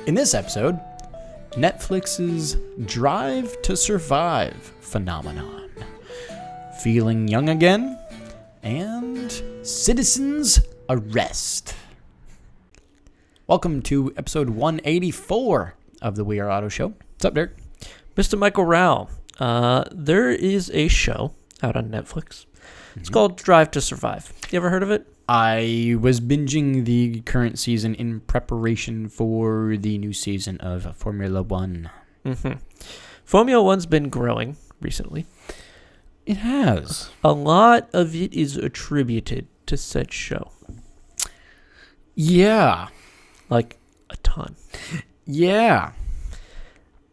In this episode, Netflix's Drive to Survive phenomenon, feeling young again, and Citizen's Arrest. Welcome to episode 184 of the We Are Auto Show. What's up, Derek? Mr. Michael Rao, there is a show out on Netflix. It's called Drive to Survive. You ever heard of it? I was binging the current season in preparation for the new season of Formula One. Formula One's been growing recently. It has. A lot of it is attributed to said show. Yeah. Like, a ton. Yeah.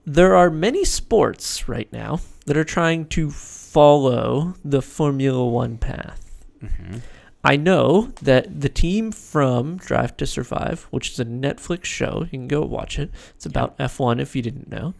There are many sports right now that are trying to follow the Formula One path. Mm-hmm. I know that the team from Drive to Survive, which is a Netflix show, you can go watch it. It's about F1 if you didn't know.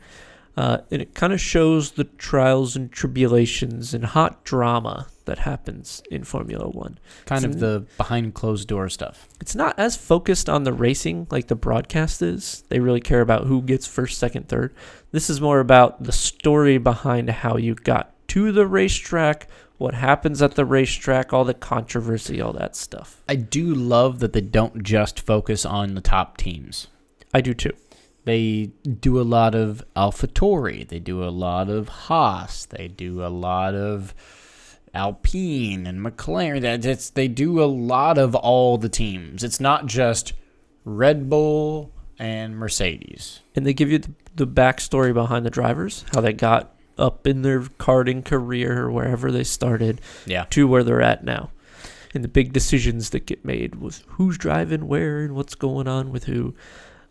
And it kind of shows the trials and tribulations and hot drama that happens in Formula One. Kind of the behind closed door stuff. It's not as focused on the racing like the broadcast is. They really care about who gets first, second, third. This is more about the story behind how you got to the racetrack, what happens at the racetrack, all the controversy, all that stuff. I do love that they don't just focus on the top teams. I do too. They do a lot of AlphaTauri. They do a lot of Haas. They do a lot of Alpine and McLaren. They do a lot of all the teams. It's not just Red Bull and Mercedes. And they give you the backstory behind the drivers, how they got up in their karting career or wherever they started to where they're at now. And the big decisions that get made with who's driving where and what's going on with who.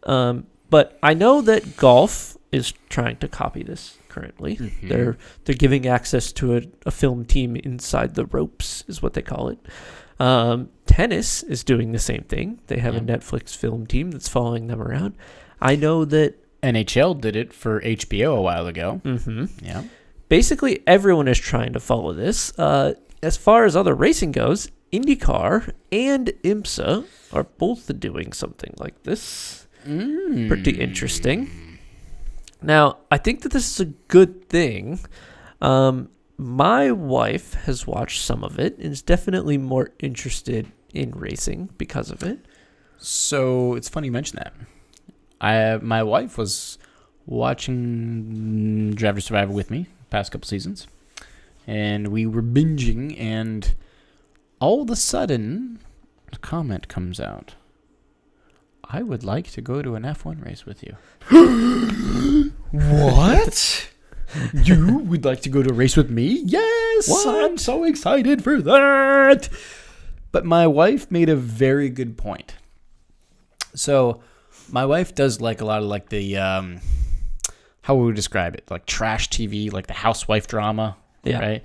But I know that golf is trying to copy this currently. Mm-hmm. They're giving access to a film team inside the ropes is what they call it. Tennis is doing the same thing. They have a Netflix film team that's following them around. I know that NHL did it for HBO a while ago. Mm-hmm. Yeah. Basically, everyone is trying to follow this. As far as other racing goes, IndyCar and IMSA are both doing something like this. Pretty interesting. Now, I think that this is a good thing. My wife has watched some of it and is definitely more interested in racing because of it. So it's funny you mention that. My wife was watching Drive to Survive with me the past couple seasons, and we were binging, and all of a sudden, a comment comes out. I would like to go to an F1 race with you. What? You would like to go to a race with me? Yes! What? I'm so excited for that! But my wife made a very good point. So my wife does like a lot of like the, how would we describe it? Like trash TV, like the housewife drama, right?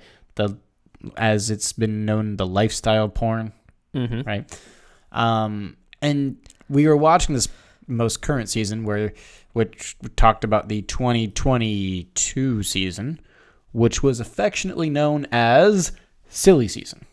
As it's been known, the lifestyle porn, right? And we were watching this most current season which talked about the 2022 season, which was affectionately known as Silly Season.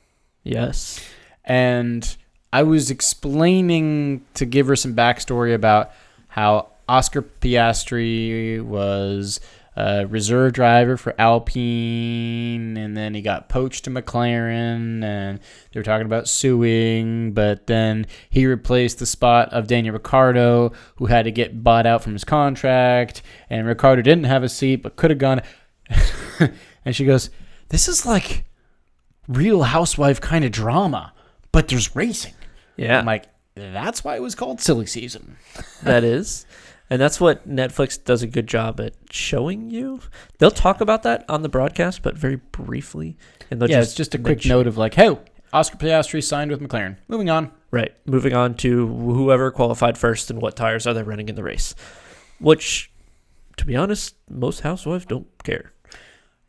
Yes. And I was explaining to give her some backstory about how Oscar Piastri was a reserve driver for Alpine, and then he got poached to McLaren, and they were talking about suing, but then he replaced the spot of Daniel Ricciardo, who had to get bought out from his contract, and Ricciardo didn't have a seat, but could have gone. And she goes, this is like Real Housewife kind of drama, but there's racing. Yeah. I'm like, that's why it was called Silly Season. That is. And that's what Netflix does a good job at showing you. They'll talk about that on the broadcast, but very briefly. And it's just a quick note of like, hey, Oscar Piastri signed with McLaren. Moving on. Right. Moving on to whoever qualified first and what tires are they running in the race. Which, to be honest, most housewives don't care.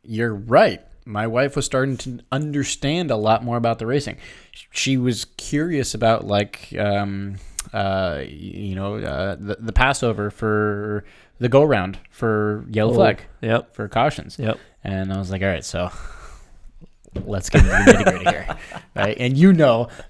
You're right. My wife was starting to understand a lot more about the racing. She was curious about like, the Passover for the go round for yellow flag. Yep. For cautions. Yep. And I was like, all right, so let's get into the nitty gritty here, right? And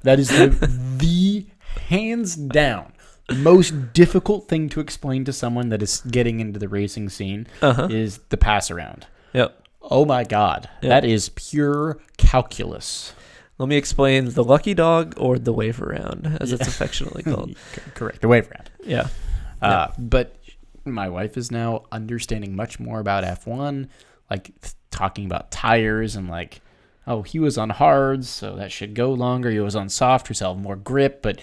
that is the hands down most difficult thing to explain to someone that is getting into the racing scene is the pass around. Yep. Oh my God. Yep. That is pure calculus. Let me explain the lucky dog or the wave around, as it's affectionately called. Correct. The wave around. Yeah. But my wife is now understanding much more about F1, like talking about tires and like, oh, he was on hards, so that should go longer. He was on soft, so more grip, but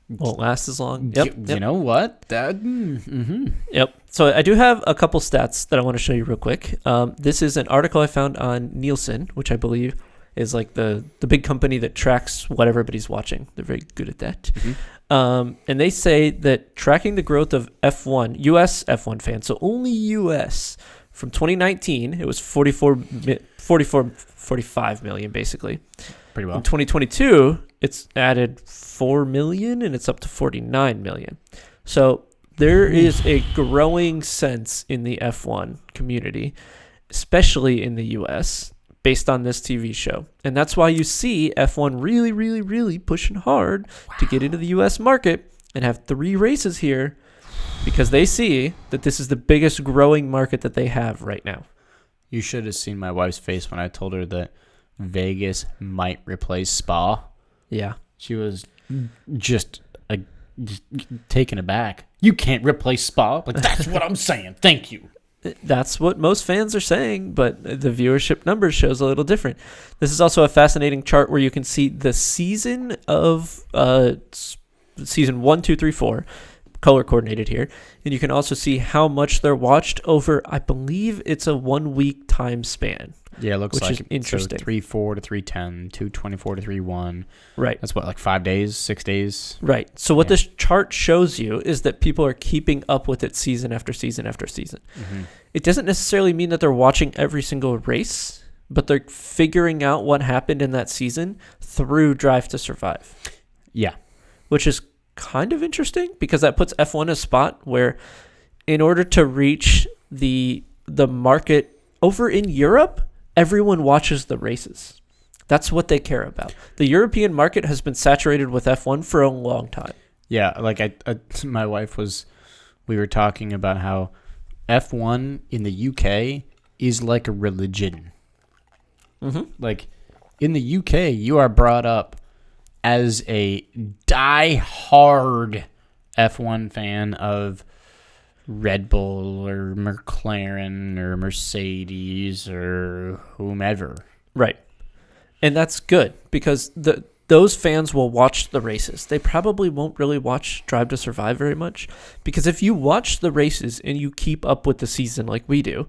won't last as long. Yep. You know what? Yep. So I do have a couple stats that I want to show you real quick. This is an article I found on Nielsen, which I believe is like the big company that tracks what everybody's watching. They're very good at that. And they say that tracking the growth of F1, U.S. F1 fans, so only U.S., from 2019, it was 45 million, basically. Pretty well. In 2022, it's added 4 million, and it's up to 49 million. So there is a growing sense in the F1 community, especially in the U.S., based on this TV show. And that's why you see F1 really, really, really pushing hard to get into the U.S. market and have 3 races here because they see that this is the biggest growing market that they have right now. You should have seen my wife's face when I told her that Vegas might replace Spa. Yeah. She was just taken aback. You can't replace Spa. Like, that's what I'm saying. Thank you. That's what most fans are saying, but the viewership numbers shows a little different. This is also a fascinating chart where you can see the season of season 1, 2, 3, 4, color coordinated here, and you can also see how much they're watched over, I believe it's a 1 week time span. Yeah, it looks which like is interesting. So 3-4 to 3-10, 2-24 to 3-1. Right. That's what, like 5 days, 6 days? Right. So what this chart shows you is that people are keeping up with it season after season after season. It doesn't necessarily mean that they're watching every single race, but they're figuring out what happened in that season through Drive to Survive. Yeah. Which is kind of interesting because that puts F1 in a spot where in order to reach the market over in Europe, everyone watches the races. That's what they care about. The European market has been saturated with F1 for a long time. Yeah, like my wife we were talking about how F1 in the UK is like a religion. Like in the UK, you are brought up as a die-hard F1 fan of Red Bull or McLaren or Mercedes or whomever. Right. And that's good because those fans will watch the races. They probably won't really watch Drive to Survive very much because if you watch the races and you keep up with the season like we do,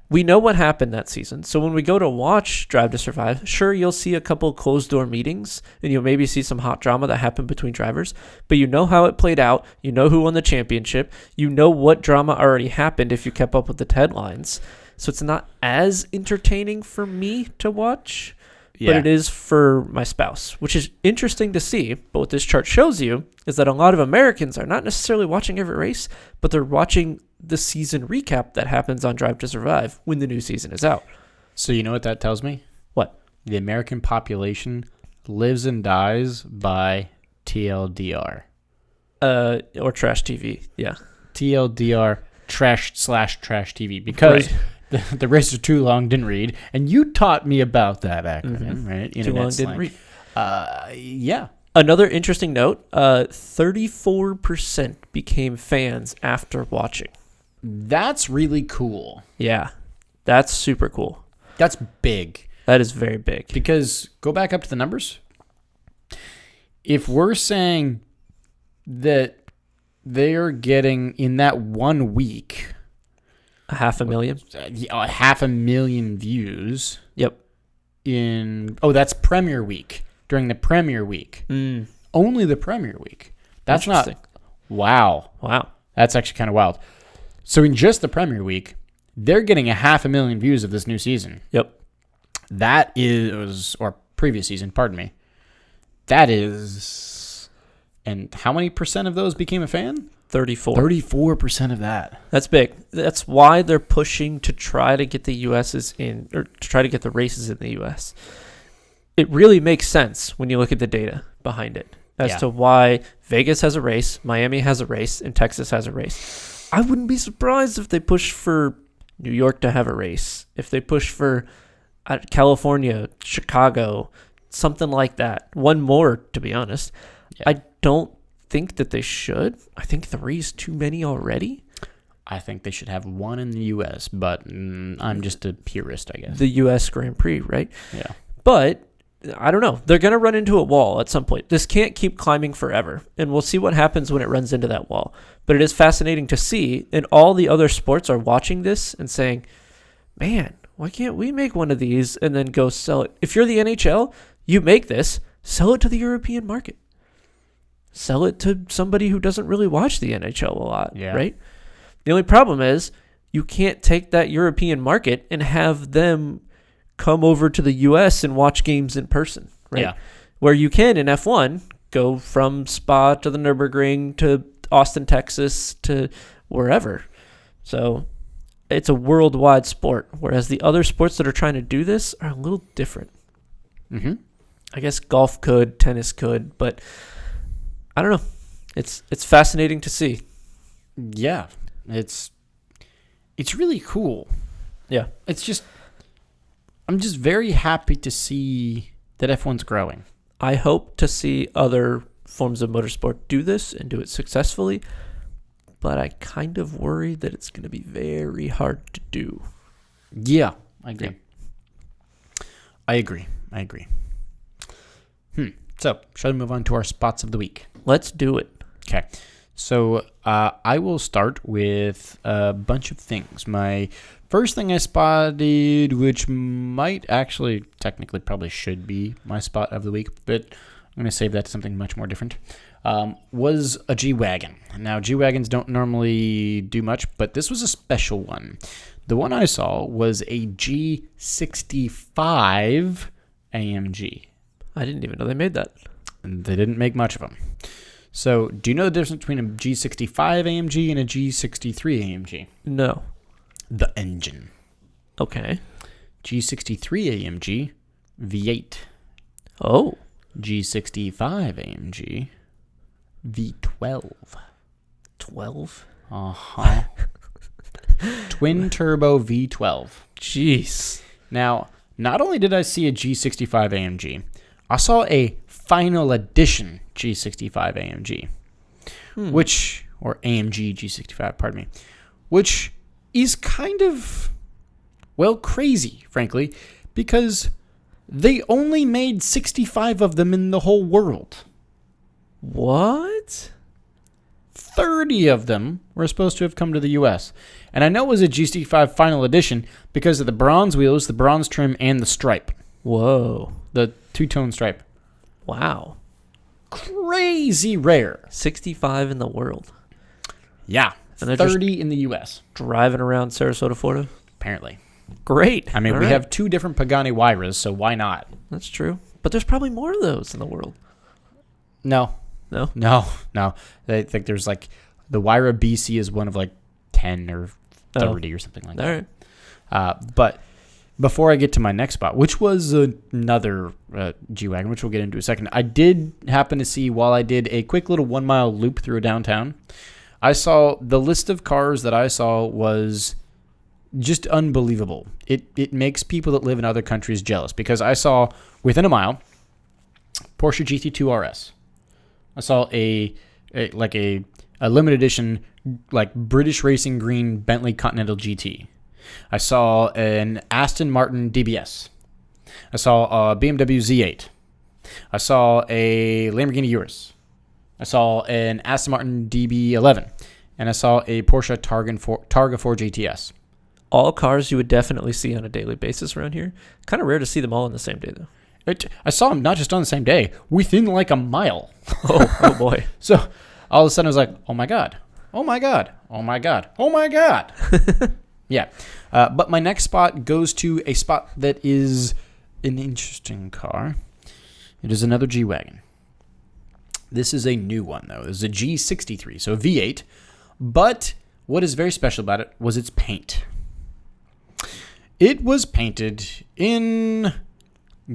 we know what happened that season. So when we go to watch Drive to Survive, sure, you'll see a couple closed-door meetings and you'll maybe see some hot drama that happened between drivers, but you know how it played out. You know who won the championship. You know what drama already happened if you kept up with the headlines. So it's not as entertaining for me to watch. But it is for my spouse, which is interesting to see. But what this chart shows you is that a lot of Americans are not necessarily watching every race, but they're watching the season recap that happens on Drive to Survive when the new season is out. So you know what that tells me? What? The American population lives and dies by TLDR. Or trash TV, yeah. TLDR, trash TV, because... Right. The races are too long, didn't read. And you taught me about that acronym, right? Too long, didn't read. Yeah. Another interesting note, 34% became fans after watching. That's really cool. Yeah, that's super cool. That's big. That is very big. Because, go back up to the numbers. If we're saying that they're getting, in that 1 week... 500,000? 500,000 views. Yep. That's Premier Week. During the Premier Week. Only the Premier Week. That's not... Wow. That's actually kind of wild. So in just the Premier Week, they're getting 500,000 views of this new season. Yep. That is... Or previous season, pardon me. That is... And how many percent of those became a fan? 34% of that. That's big. That's why they're pushing to try to get the US's in, or to try to get the races in the US. It really makes sense when you look at the data behind it. as to why Vegas has a race, Miami has a race, and Texas has a race. I wouldn't be surprised if they push for New York to have a race, if they push for California, Chicago, something like that. One more, to be honest. Yeah. I don't think that they should. I think 3 is too many already. I think they should have 1 in the U.S., but I'm just a purist, I guess. The U.S. Grand Prix, right? Yeah. But I don't know. They're going to run into a wall at some point. This can't keep climbing forever, and we'll see what happens when it runs into that wall. But it is fascinating to see, and all the other sports are watching this and saying, man, why can't we make one of these and then go sell it? If you're the NHL, you make this, sell it to the European market. Sell it to somebody who doesn't really watch the NHL a lot, right? The only problem is you can't take that European market and have them come over to the U.S. and watch games in person, right? Yeah. Where you can in F1 go from Spa to the Nürburgring to Austin, Texas to wherever. So it's a worldwide sport, whereas the other sports that are trying to do this are a little different. Mm-hmm. I guess golf could, tennis could, but I don't know. It's fascinating to see. Yeah, it's really cool. Yeah, I'm just very happy to see that F1's growing. I hope to see other forms of motorsport do this and do it successfully, but I kind of worry that it's going to be very hard to do. Yeah, I agree. Yeah. I agree. So, shall we move on to our spots of the week? Let's do it. Okay. So, I will start with a bunch of things. My first thing I spotted, which might actually, technically, probably should be my spot of the week, but I'm going to save that to something much more different, was a G-Wagon. Now, G-Wagons don't normally do much, but this was a special one. The one I saw was a G63 AMG. I didn't even know they made that. And they didn't make much of them. So, do you know the difference between a G65 AMG and a G63 AMG? No. The engine. Okay. G63 AMG, V8. Oh. G65 AMG, V12. 12? Uh-huh. Twin turbo V12. Jeez. Now, not only did I see a G65 AMG, I saw a final edition G65 AMG, or AMG G65, pardon me, which is kind of, well, crazy, frankly, because they only made 65 of them in the whole world. What? 30 of them were supposed to have come to the U.S. And I know it was a G65 final edition because of the bronze wheels, the bronze trim, and the stripe. Whoa. The two-tone stripe. Wow. Crazy rare. 65 in the world. Yeah. And 30 in the U.S. Driving around Sarasota, Florida? Apparently. Great. I mean, we have 2 different Pagani Huayras, so why not? That's true. But there's probably more of those in the world. No. I think there's like, the Huayra BC is one of like 10 or 30 or something like that. All right. But before I get to my next spot, which was another G-Wagon, which we'll get into in a second, I did happen to see, while I did a quick little 1-mile loop through downtown, I saw the list of cars that I saw was just unbelievable. It makes people that live in other countries jealous, because I saw, within a mile, Porsche GT2 RS. I saw a limited edition, like, British Racing Green Bentley Continental GT. I saw an Aston Martin DBS. I saw a BMW Z8. I saw a Lamborghini Urus. I saw an Aston Martin DB11. And I saw a Porsche Targa 4 GTS. All cars you would definitely see on a daily basis around here. Kind of rare to see them all on the same day, though. I saw them not just on the same day, within like a mile. Oh boy. So all of a sudden I was like, oh my God. Yeah. But my next spot goes to a spot that is an interesting car. It is another G-Wagon. This is a new one, though. This is a G63, so a V8. But what is very special about it was its paint. It was painted in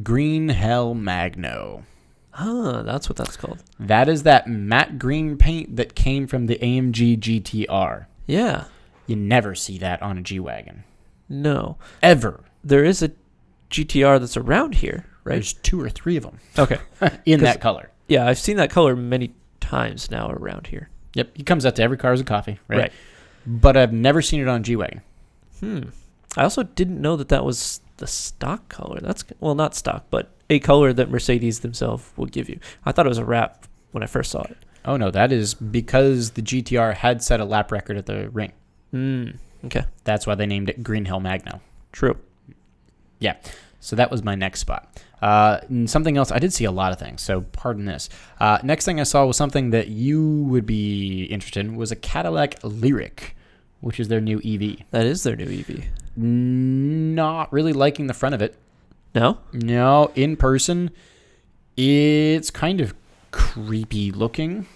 green hell magno. That's what that's called. That is that matte green paint that came from the AMG GTR. Yeah. You never see that on a G-Wagon. No. Ever. There is a GTR that's around here, right? There's 2 or 3 of them. Okay. In that color. Yeah, I've seen that color many times now around here. Yep. He comes out to every Cars and Coffee, right? But I've never seen it on G-Wagon. I also didn't know that was the stock color. Not stock, but a color that Mercedes themselves will give you. I thought it was a wrap when I first saw it. Oh, no. That is because the GTR had set a lap record at the ring. Okay. That's why they named it Green Hill Magno. True. Yeah. So that was my next spot. Something else, I did see a lot of things, so pardon this. Next thing I saw was something that you would be interested in, was a Cadillac Lyriq, which is their new EV. That is their new EV. Not really liking the front of it. No? No, in person, it's kind of creepy looking.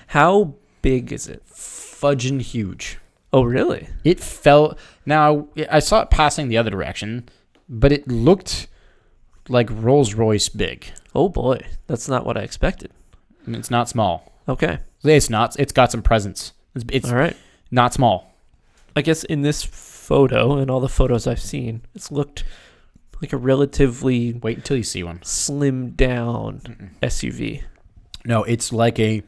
How big is it? Fudging huge. Oh, really? It felt... Now, I saw it passing the other direction, but it looked like Rolls-Royce big. Oh, boy. That's not what I expected. It's not small. Okay. It's not. It's got some presence. It's all right. Not small. I guess in this photo and all the photos I've seen, it's looked like a relatively... Wait until you see one. Slimmed down SUV. No, it's like a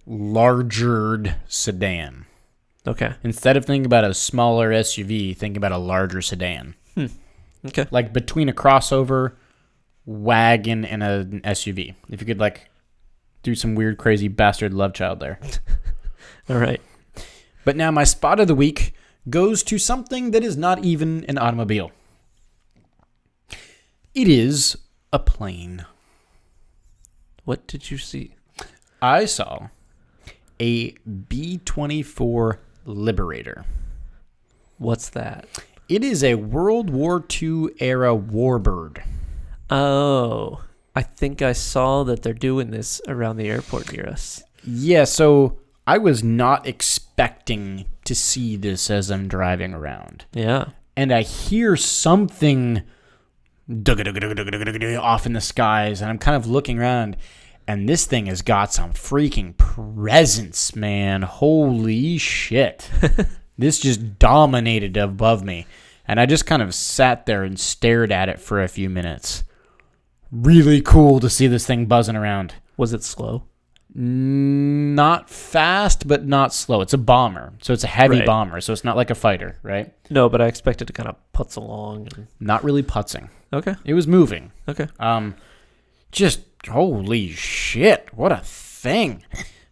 larger sedan. Okay. Instead of thinking about a smaller SUV, think about a larger sedan. Okay. Like between a crossover, wagon, and an SUV. If you could like do some weird, crazy bastard love child there. All right. But now my spot of the week goes to something that is not even an automobile. It is a plane. What did you see? I saw a B-24 Liberator. What's that? It is a World War II era warbird. Oh, I think I saw that they're doing this around the airport near us. Yeah, so I was not expecting to see this as I'm driving around. Yeah. And I hear something off in the skies, and I'm kind of looking around, and this thing has got some freaking presence, man. Holy shit. This just dominated above me. And I just kind of sat there and stared at it for a few minutes. Really cool to see this thing buzzing around. Was it slow? Not fast, but not slow. It's a bomber, so it's a heavy bomber, so it's not like a fighter, right? No, but I expected to kind of putz along. Not really putzing. Okay. It was moving. Okay. Just holy shit! What a thing!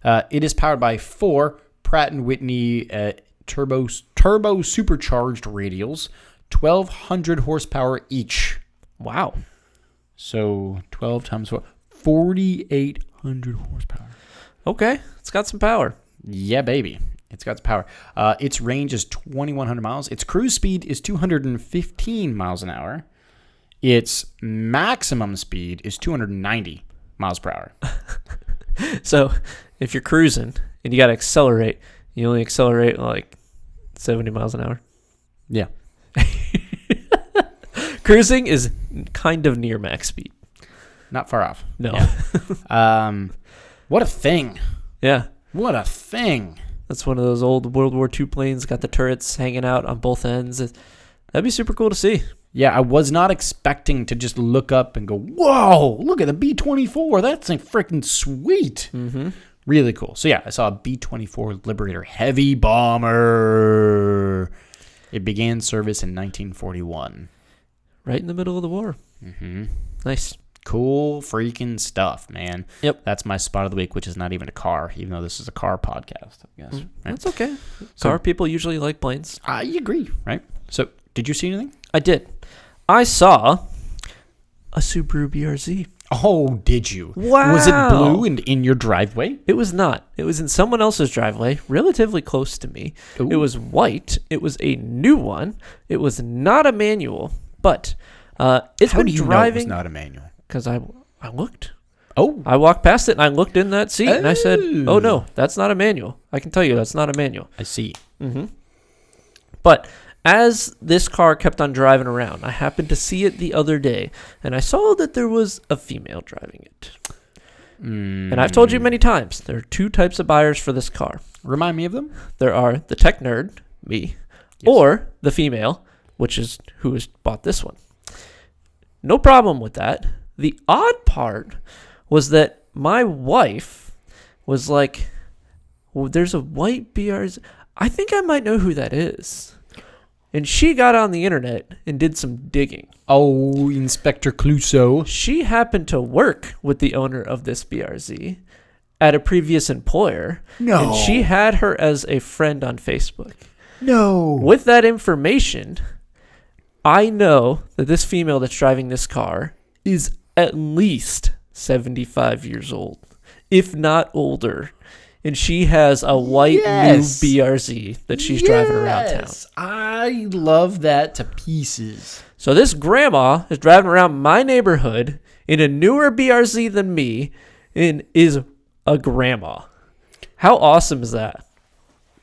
It is powered by 4 Pratt & Whitney turbo supercharged radials, 1,200 horsepower each. Wow. So 12 times 4, 4,800 horsepower. Okay, it's got some power. Yeah, baby. It's got some power. Its range is 2,100 miles. Its cruise speed is 215 miles an hour. Its maximum speed is 290 miles per hour. So if you're cruising and you got to accelerate, you only accelerate like 70 miles an hour. Yeah. Cruising is kind of near max speed. Not far off. No. Yeah. What a thing. Yeah. What a thing. That's one of those old World War II planes, got the turrets hanging out on both ends. That'd be super cool to see. Yeah, I was not expecting to just look up and go, whoa, look at the B-24. That's freaking sweet. Mm-hmm. Really cool. So yeah, I saw a B-24 Liberator heavy bomber. It began service in 1941. Right in the middle of the war. Mm-hmm. Nice. Cool freaking stuff, man. Yep. That's my spot of the week, which is not even a car, even though this is a car podcast, I guess. Right? That's okay. Car people usually like planes. I agree, right? So, did you see anything? I did. I saw a Subaru BRZ. Oh, did you? Wow. Was it blue and in your driveway? It was not. It was in someone else's driveway, relatively close to me. Ooh. It was white. It was a new one. It was not a manual, but it's been driving. How do you know it was not a manual? Because I looked. Oh. I walked past it and I looked in that seat and I said, oh no, that's not a manual. I can tell you that's not a manual. I see. Mm-hmm. But As this car kept on driving around, I happened to see it the other day, and I saw that there was a female driving it. And I've told you many times, there are two types of buyers for this car. Remind me of them. There are the tech nerd, me, or the female, which is who has bought this one. No problem with that. The odd part was that my wife was like, well, there's a white BRZ. I think I might know who that is. And she got on the internet and did some digging. Oh, Inspector Clouseau. She happened to work with the owner of this BRZ at a previous employer. No. And she had her as a friend on Facebook. No. With that information, I know that this female that's driving this car is at least 75 years old, if not older. And she has a white new BRZ that she's driving around town. I love that to pieces. So this grandma is driving around my neighborhood in a newer BRZ than me and is a grandma. How awesome is that?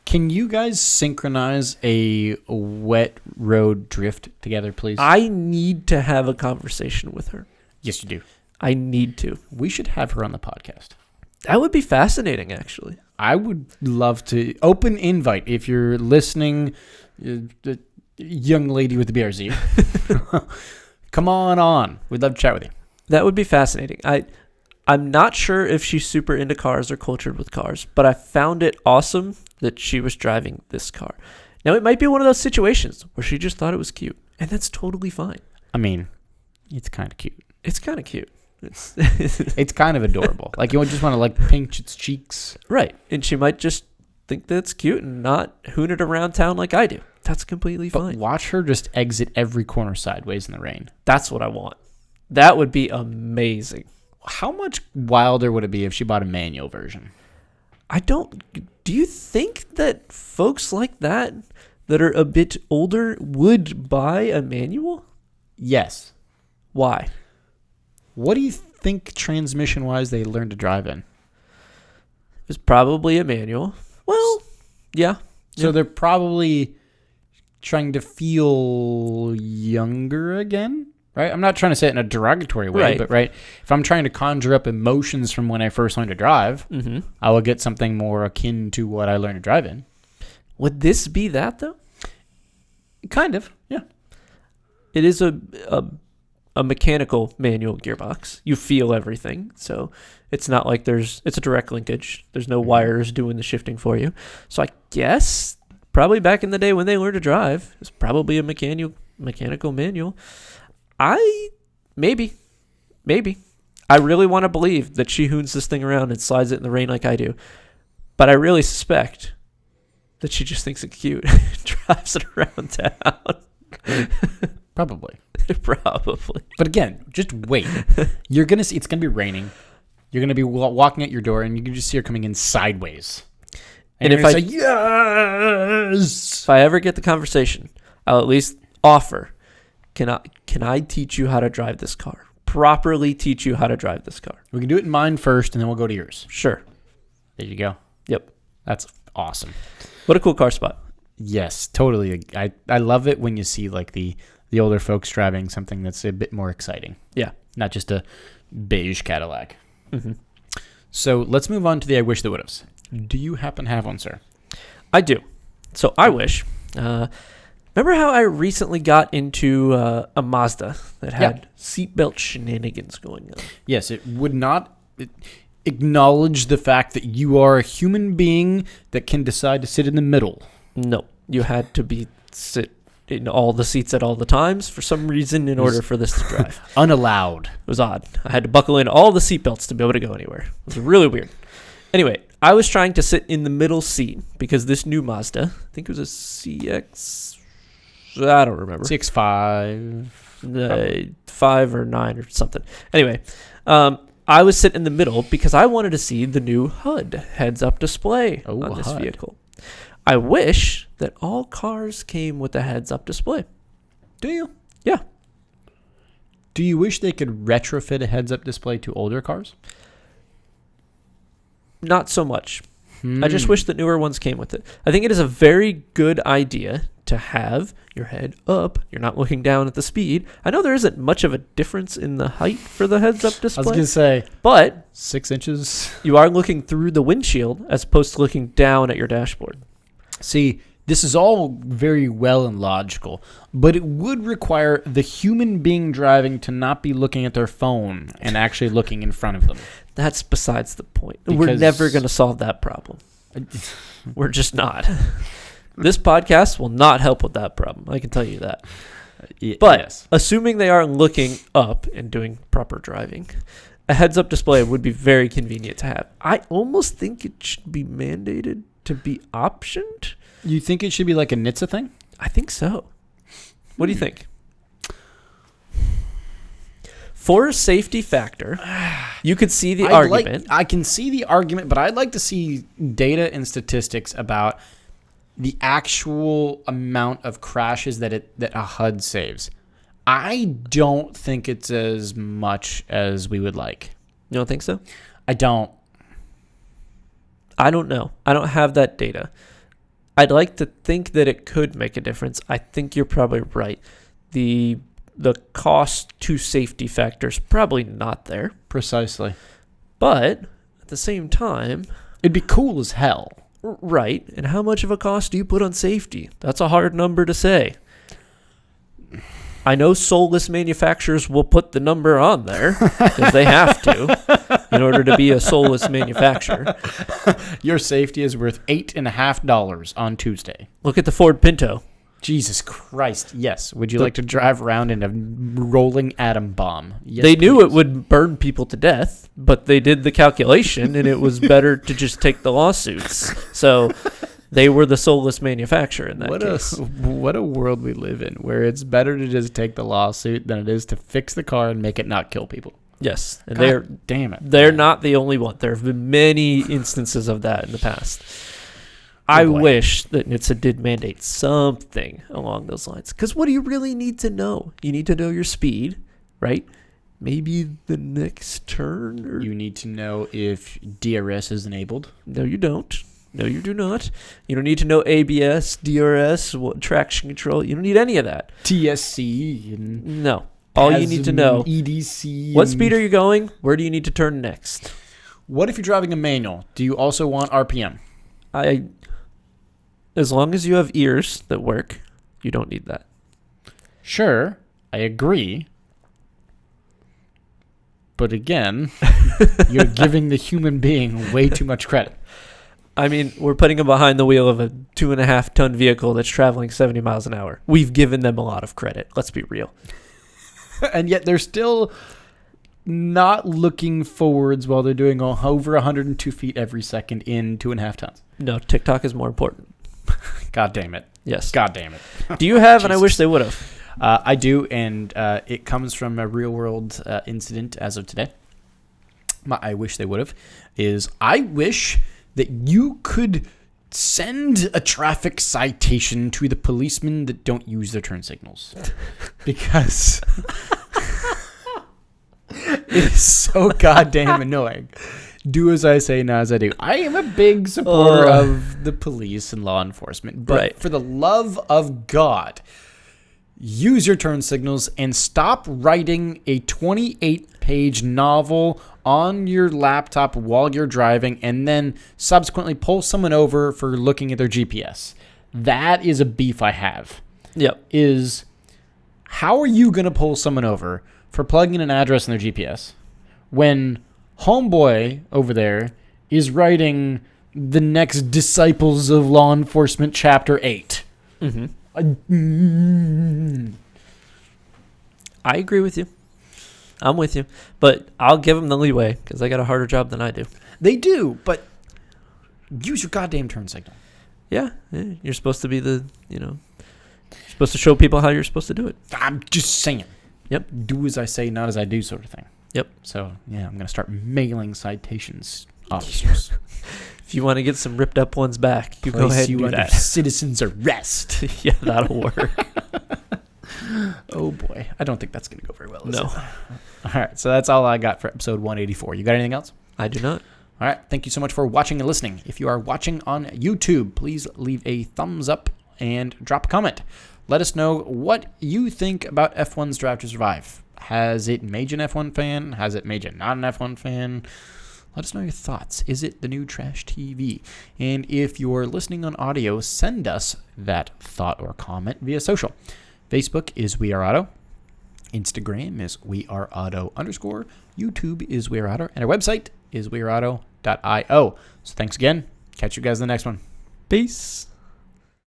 Can you guys synchronize a wet road drift together, please? I need to have a conversation with her. Yes, you do. I need to. We should have her on the podcast. That would be fascinating, actually. I would love to. Open invite if you're listening, the young lady with the BRZ. Come on. We'd love to chat with you. That would be fascinating. I'm not sure if she's super into cars or cultured with cars, but I found it awesome that she was driving this car. Now, it might be one of those situations where she just thought it was cute, and that's totally fine. I mean, it's kind of cute. It's kind of cute. It's kind of adorable. Like, you just want to, like, pinch its cheeks. Right. And she might just think that's cute and not hoon it around town like I do. That's completely fine. But watch her just exit every corner sideways in the rain. That's what I want. That would be amazing. How much wilder would it be if she bought a manual version? Do you think that folks like that are a bit older would buy a manual? Yes. Why? What do you think transmission-wise they learned to drive in? It was probably a manual. Well, yeah. So they're probably trying to feel younger again, right? I'm not trying to say it in a derogatory way, but if I'm trying to conjure up emotions from when I first learned to drive, I will get something more akin to what I learned to drive in. Would this be that, though? Kind of, yeah. It is a mechanical manual gearbox. You feel everything, so it's not like it's a direct linkage. There's no wires doing the shifting for you. So I guess probably back in the day when they learned to drive, it's probably a mechanical manual. Maybe. I really want to believe that she hoons this thing around and slides it in the rain like I do. But I really suspect that she just thinks it's cute and drives it around town. Probably. But again, just wait. You're going to see, it's going to be raining. You're going to be walking at your door and you can just see her coming in sideways. And if I say, yes! If I ever get the conversation, I'll at least offer, can I teach you how to drive this car? Properly teach you how to drive this car. We can do it in mine first and then we'll go to yours. Sure. There you go. Yep. That's awesome. What a cool car spot. Yes, totally. I love it when you see like the older folks driving something that's a bit more exciting. Yeah. Not just a beige Cadillac. Mm-hmm. So let's move on to the I wish that would haves. Do you happen to have one, sir? I do. So I wish. Remember how I recently got into a Mazda that had seatbelt shenanigans going on? Yes, it would not acknowledge the fact that you are a human being that can decide to sit in the middle. No, you had to sit in all the seats at all the times for some reason in order for this to drive. Unallowed. It was odd. I had to buckle in all the seatbelts to be able to go anywhere. It was really weird. Anyway, I was trying to sit in the middle seat because this new Mazda, I think it was a CX, I don't remember. CX-5. 5 or 9 or something. Anyway, I was sitting in the middle because I wanted to see the new HUD, heads-up display on this vehicle. I wish that all cars came with a heads-up display. Do you? Yeah. Do you wish they could retrofit a heads-up display to older cars? Not so much. I just wish that newer ones came with it. I think it is a very good idea to have your head up. You're not looking down at the speed. I know there isn't much of a difference in the height for the heads-up display. I was going to say, but 6 inches. You are looking through the windshield as opposed to looking down at your dashboard. See, this is all very well and logical, but it would require the human being driving to not be looking at their phone and actually looking in front of them. That's besides the point. We're never going to solve that problem. We're just not. This podcast will not help with that problem. I can tell you that. But yes, assuming they are looking up and doing proper driving, a heads-up display would be very convenient to have. I almost think it should be mandated to be optioned. You think it should be like a NHTSA thing? I think so. What do you think? For a safety factor, you could see the argument. I can see the argument, but I'd like to see data and statistics about the actual amount of crashes that a HUD saves. I don't think it's as much as we would like. You don't think so? I don't. I don't know. I don't have that data. I'd like to think that it could make a difference. I think you're probably right. The cost to safety factor is probably not there. Precisely. But at the same time, it'd be cool as hell. Right. And how much of a cost do you put on safety? That's a hard number to say. I know soulless manufacturers will put the number on there because they have to in order to be a soulless manufacturer. Your safety is worth $8.50 on Tuesday. Look at the Ford Pinto. Jesus Christ, yes. Would you like to drive around in a rolling atom bomb? Yes, they knew it would burn people to death, but they did the calculation, and it was better to just take the lawsuits. So they were the soulless manufacturer in that case. What a world we live in, where it's better to just take the lawsuit than it is to fix the car and make it not kill people. Yes, and they're not the only one. There have been many instances of that in the past. I wish that NHTSA did mandate something along those lines. Because what do you really need to know? You need to know your speed, right? Maybe the next turn? Or you need to know if DRS is enabled. No, you don't. No, you do not. You don't need to know ABS, DRS, traction control. You don't need any of that. TSC. No. All you need to know. EDC. What speed are you going? Where do you need to turn next? What if you're driving a manual? Do you also want RPM? As long as you have ears that work, you don't need that. Sure, I agree. But again, you're giving the human being way too much credit. I mean, we're putting them behind the wheel of a 2.5-ton vehicle that's traveling 70 miles an hour. We've given them a lot of credit. Let's be real. And yet they're still not looking forwards while they're doing over 102 feet every second in 2.5 tons. No, TikTok is more important. God damn it. Yes. God damn it. Do you have, and I wish they would have? I do, and it comes from a real-world incident as of today. My I wish they would have is I wish that you could send a traffic citation to the policemen that don't use their turn signals. Because it is so goddamn annoying. Do as I say, not as I do. I am a big supporter of the police and law enforcement, but for the love of God, use your turn signals and stop writing a 28-page novel on your laptop while you're driving and then subsequently pull someone over for looking at their GPS. That is a beef I have. Yep. Is how are you going to pull someone over for plugging in an address in their GPS when homeboy over there is writing the next Disciples of Law Enforcement Chapter 8? Mm-hmm. I agree with you. I'm with you. But I'll give them the leeway because they got a harder job than I do. They do, but use your goddamn turn signal. Yeah. You're supposed to be you're supposed to show people how you're supposed to do it. I'm just saying. Yep. Do as I say, not as I do sort of thing. Yep. So, yeah, I'm going to start mailing citations, officers. If you want to get some ripped up ones back, you go ahead and do that. Citizen's arrest. Yeah, that'll work. Oh, boy. I don't think that's going to go very well, is No. it? All right, so that's all I got for episode 184. You got anything else? I do not. All right, thank you so much for watching and listening. If you are watching on YouTube, please leave a thumbs up and drop a comment. Let us know what you think about F1's Drive to Survive. Has it made you an F1 fan? Has it made you not an F1 fan? Let us know your thoughts. Is it the new trash TV? And if you're listening on audio, send us that thought or comment via social. Facebook is We Are Auto. Instagram is WeAreAuto_. YouTube is We Are Auto. And our website is weareauto.io. So thanks again. Catch you guys in the next one. Peace.